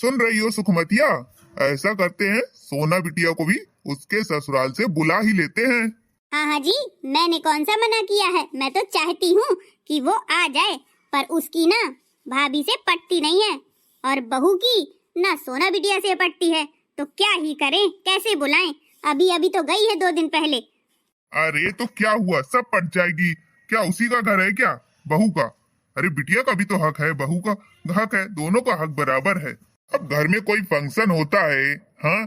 सुन रही हो सुखमतिया? ऐसा करते हैं, सोना बिटिया को भी उसके ससुराल से बुला ही लेते हैं। हाँ हाँ जी, मैंने कौन सा मना किया है। मैं तो चाहती हूँ कि वो आ जाए, पर उसकी ना भाभी से पटती नहीं है और बहू की ना सोना बिटिया से पटती है। तो क्या ही करें, कैसे बुलाएं? अभी अभी तो गई है 2 दिन पहले। अरे तो क्या हुआ, सब पट जाएगी। क्या उसी का घर है क्या, बहू का? अरे बिटिया का भी तो हक है, बहू का हक है, दोनों का हक बराबर है। अब घर में कोई फंक्शन होता है, हाँ,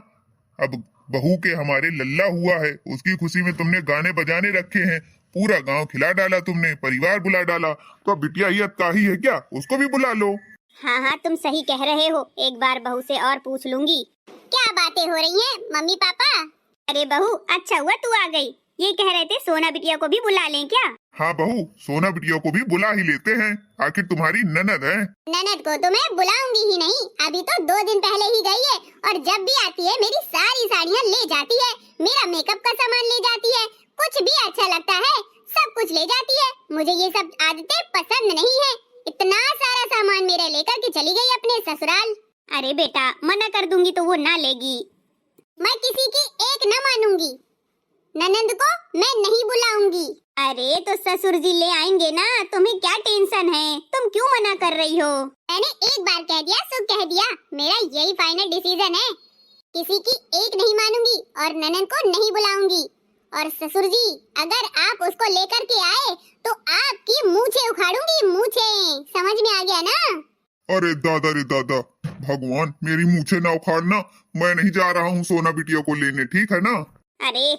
अब बहू के हमारे लल्ला हुआ है, उसकी खुशी में तुमने गाने बजाने रखे हैं, पूरा गांव खिला डाला तुमने, परिवार बुला डाला, तो अब बिटिया ही अतकाही है क्या? उसको भी बुला लो। हाँ हाँ, तुम सही कह रहे हो। एक बार बहू से और पूछ लूंगी। क्या बातें हो रही हैं मम्मी पापा? अरे बहू, अच्छा हुआ तू आ गई। ये कह रहे थे सोना बिटिया को भी बुला लें क्या? हाँ बहू, सोना बिटिया को भी बुला ही लेते हैं, आखिर तुम्हारी ननद है। ननद को तो मैं बुलाऊंगी ही नहीं, अभी तो 2 दिन पहले ही गई है और जब भी आती है मेरी सारी साड़ियाँ ले जाती है, मेरा मेकअप का सामान ले जाती है, कुछ भी अच्छा लगता है सब कुछ ले जाती है। मुझे ये सब आदतें पसंद नहीं है। इतना सारा सामान मेरे लेकर के चली गई अपने ससुराल। अरे बेटा, मना कर दूंगी तो वो ना लेगी। मैं किसी की एक न मानूंगी। ननद को मैं नहीं बुलाऊंगी। अरे तो ससुर जी ले आएंगे ना, तुम्हें क्या टेंशन है? तुम क्यों मना कर रही हो? मैंने एक बार कह दिया सो कह दिया, मेरा यही फाइनल डिसीजन है। किसी की एक नहीं मानूंगी और ननद को नहीं बुलाऊंगी। और ससुर जी, अगर आप उसको लेकर के आए तो आपकी मूंछें उखाड़ूंगी, मूंछें। समझ में आ गया ना? अरे दादा रे दादा, भगवान मेरी मूछें ना उखाड़ना, मैं नहीं जा रहा हूँ सोना बिटिया को लेने, ठीक है ना? अरे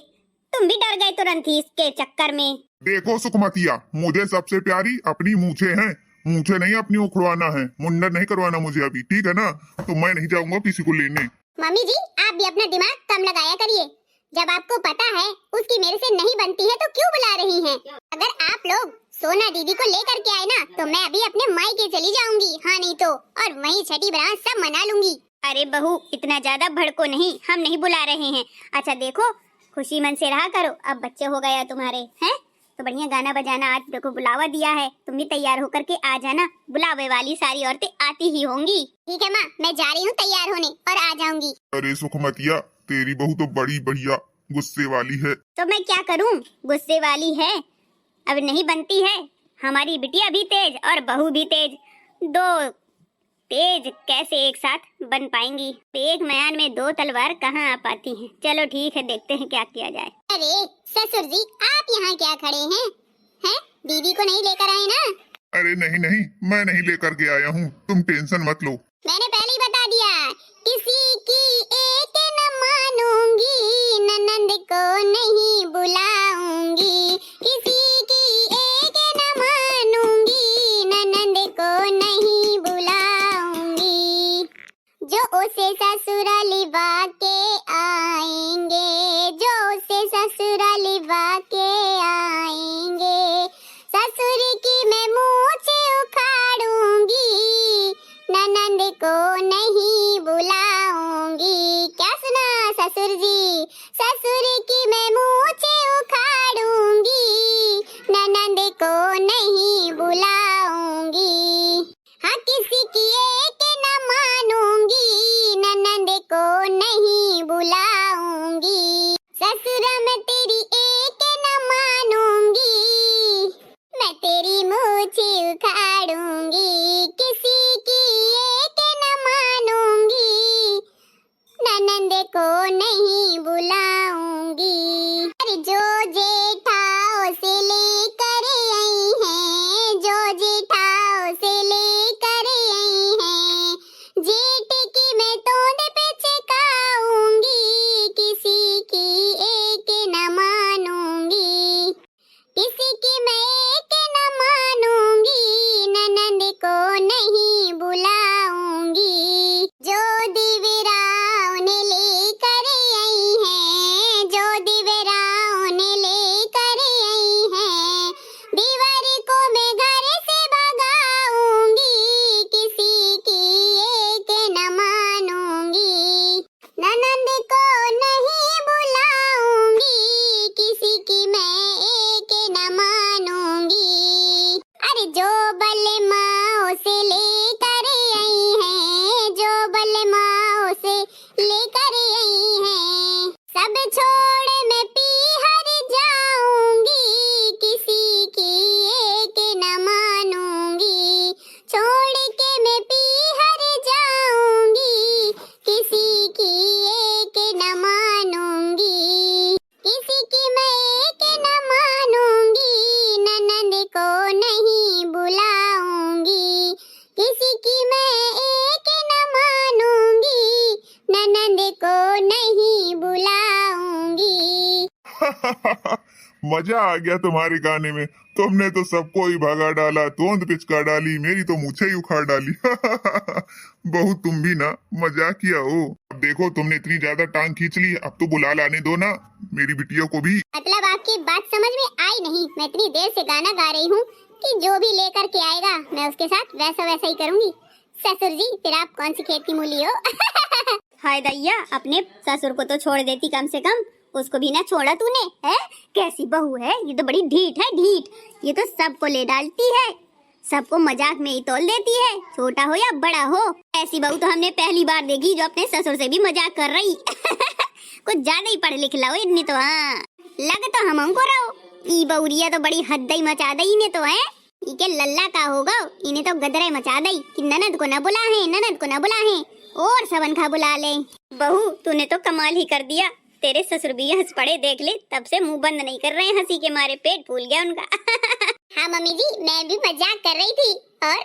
तुम भी डर गए तुरंत ही इसके चक्कर में। देखो सुखमतिया, मुझे सबसे प्यारी अपनी मूछें हैं, मूछें नहीं अपनी उखड़वाना है, मुंडन नहीं करवाना मुझे अभी, ठीक है ना? तो मैं नहीं जाऊंगा किसी को लेने। मम्मी जी, आप भी अपना दिमाग कम लगाया करिए। जब आपको पता है उसकी मेरे से नहीं बनती है तो क्यों बुला रही हैं? अगर आप लोग सोना दीदी को लेकर के आए ना तो मैं अभी अपने मायके चली जाऊंगी, हाँ नहीं तो, और वहीं छठी बरात सब मना लूंगी। अरे बहू, इतना ज्यादा भड़को नहीं, हम नहीं बुला रहे हैं। अच्छा देखो, खुशी मन से रहा करो, अब बच्चे हो गया तुम्हारे, हैं? तो बढ़िया गाना बजाना, आज देखो बुलावा दिया है, तुम भी तैयार होकर के आ जाना। बुलावे वाली सारी औरतें आती ही होंगी। ठीक है माँ, मैं जा रही हूँ तैयार होने और आ जाऊंगी। अरे सुखमतिया, तेरी बहू तो बड़ी बढ़िया गुस्से वाली है। तो मैं क्या करूँ, गुस्से वाली है, अब नहीं बनती है। हमारी बिटिया भी तेज और बहू भी तेज, दो तेज कैसे एक साथ बन पाएंगी? एक म्यान में 2 तलवार कहाँ आ पाती हैं? चलो ठीक है, देखते हैं क्या किया जाए। अरे ससुर जी, आप यहाँ क्या खड़े हैं? हैं? दीदी को नहीं लेकर आए ना? अरे नहीं नहीं, मैं नहीं लेकर के आया हूँ, तुम टेंशन मत लो। मैंने पहले ही बता दिया, किसी की एक न मानूंगी, ननद को नहीं बुलाऊंगी। किसी की एक न मानूंगी, ननद को नहीं बुलाऊंगी। जो उसे ससुराली वाके आएंगे, जो उसे ससुराली वाके आएंगे, ससुर की मैं मूंछें उखाड़ूंगी, ननद को नहीं बुलाऊंगी। क्या सुना ससुर जी? ससुर की मैं मूंछें उखाड़ूंगी, ननद को नहीं बुलाऊंगी। हाँ, किसी की एक न मानूंगी, ननद को नहीं बुलाऊंगी। ससुर मैं तेरी एक न मानूंगी, मैं तेरी मूंछें उखाड़ूंगी। किसी की एक न मानूंगी, ननद को नहीं बुलाऊंगी। अरे जो जेठाओ से लेकर आई हैं, जो जेठाओ से लेकर आई हैं, जेठ की मैं तोंद पे चकाऊंगी, किसी की एक न मानूंगी। किसी की मैं एक न मानूंगी, ननद को नहीं बुलाऊंगी। जो दिवराव ने लेकर आई हैं, मजा आ गया तुम्हारे गाने में। तुमने तो सबको ही भगा डाला, तोंद पिचका डाली, मेरी तो मूछें ही उखाड़ डाली। बहू तुम भी ना मजाक किया हो। अब देखो तुमने इतनी ज्यादा टांग खींच ली, अब तो बुला लाने दो ना मेरी बिटिया को भी। मतलब आपकी बात समझ में आई नहीं। मैं इतनी देर से गाना गा रही हूँ कि जो भी लेकर के आएगा मैं उसके साथ वैसा वैसा ही करूँगी। ससुर जी फिर आप कौन सी खेत की मूली हो? हाय दैया, अपने ससुर को तो छोड़ देती कम से कम, उसको भी ना छोड़ा तूने। है कैसी बहू है ये, तो बड़ी ढीठ है ढीठ। ये तो सबको ले डालती है, सबको मजाक में ही तोल देती है, छोटा हो या बड़ा हो। ऐसी बहू तो हमने पहली बार देखी जो अपने ससुर से भी मजाक कर रही। कुछ ज्यादा ही पढ़ लिख लाओ इतनी तो। हाँ लग तो हम को रहो। ई बहुरिया तो बड़ी हद ही मचा दई ने तो है। इके लल्ला का होगा, इन्हें तो गदरे मचा दई कि ननद को न बुला है, ननद को न बुला है और सबन खा बुला ले। बहू तूने तो कमाल ही कर दिया, तेरे ससुर भी हंस पड़े देख ले, तब से मुंह बंद नहीं कर रहे हैं, हंसी के मारे पेट फूल गया उनका। हाँ मम्मी जी मैं भी मजाक कर रही थी। और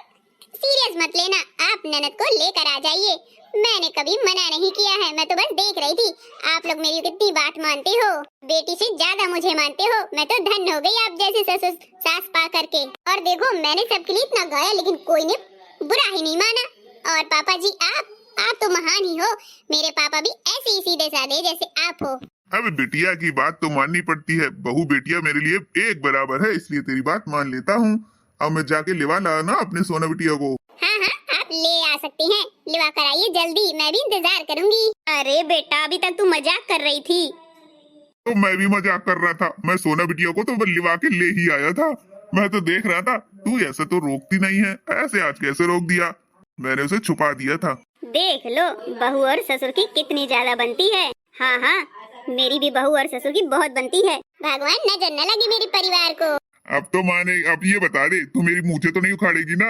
सीरियस मत लेना, आप ननद को लेकर आ जाइए, मैंने कभी मना नहीं किया है। मैं तो बस देख रही थी आप लोग मेरी कितनी बात मानते हो, बेटी से ज्यादा मुझे मानते हो। मैं तो धन्य हो गई आप जैसे ससुर सास पा करके। और देखो मैंने सबके लिए इतना गाया लेकिन कोई ने बुरा ही नहीं माना। और पापा जी आप तो महान ही हो। मेरे पापा भी ऐसे ही सीधे साधे जैसे आप हो। अब बिटिया की बात तो माननी पड़ती है, बहू बेटिया मेरे लिए एक बराबर है, इसलिए तेरी बात मान लेता हूँ। अब मैं जाके लिवा लाना अपने सोना बिटिया को। हाँ हाँ आप ले आ सकती हैं, लिवा कर आइए जल्दी, मैं भी इंतजार करूंगी। अरे बेटा अभी तक तू मजाक कर रही थी। तो मैं भी मजाक कर रहा था, मैं सोना बिटिया को तो लिवा के ले ही आया था। मैं तो देख रहा था तू ऐसे तो रोकती नहीं है, ऐसे आज कैसे रोक दिया? मैंने उसे छुपा दिया था। देख लो बहू और ससुर की कितनी ज्यादा बनती है। हाँ हाँ मेरी भी बहू और ससुर की बहुत बनती है। भगवान नजर न लगे मेरे परिवार को। अब तो माने, अब ये बता दे तू मेरी मूछें तो नहीं उखाड़ेगी ना?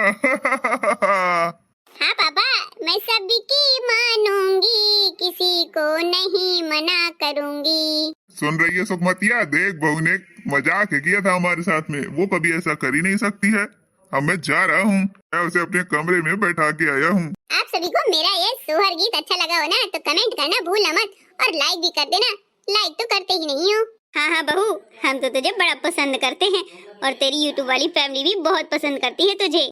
हाँ पापा मैं सबकी मानूंगी, किसी को नहीं मना करूंगी। सुन रही है सुखमतिया, देख बहू ने मजाक किया था हमारे साथ में, वो कभी ऐसा कर ही नहीं सकती है। अब मैं जा रहा हूँ, मैं उसे अपने कमरे में बैठा के आया हूँ। आप सभी को मेरा ये सोहर गीत अच्छा लगा हो ना तो कमेंट करना भूलना मत, और लाइक भी कर देना। लाइक तो करते ही नहीं हो। हाँ हाँ बहू हम तो तुझे बड़ा पसंद करते हैं, और तेरी यूट्यूब वाली फैमिली भी बहुत पसंद करती है तुझे।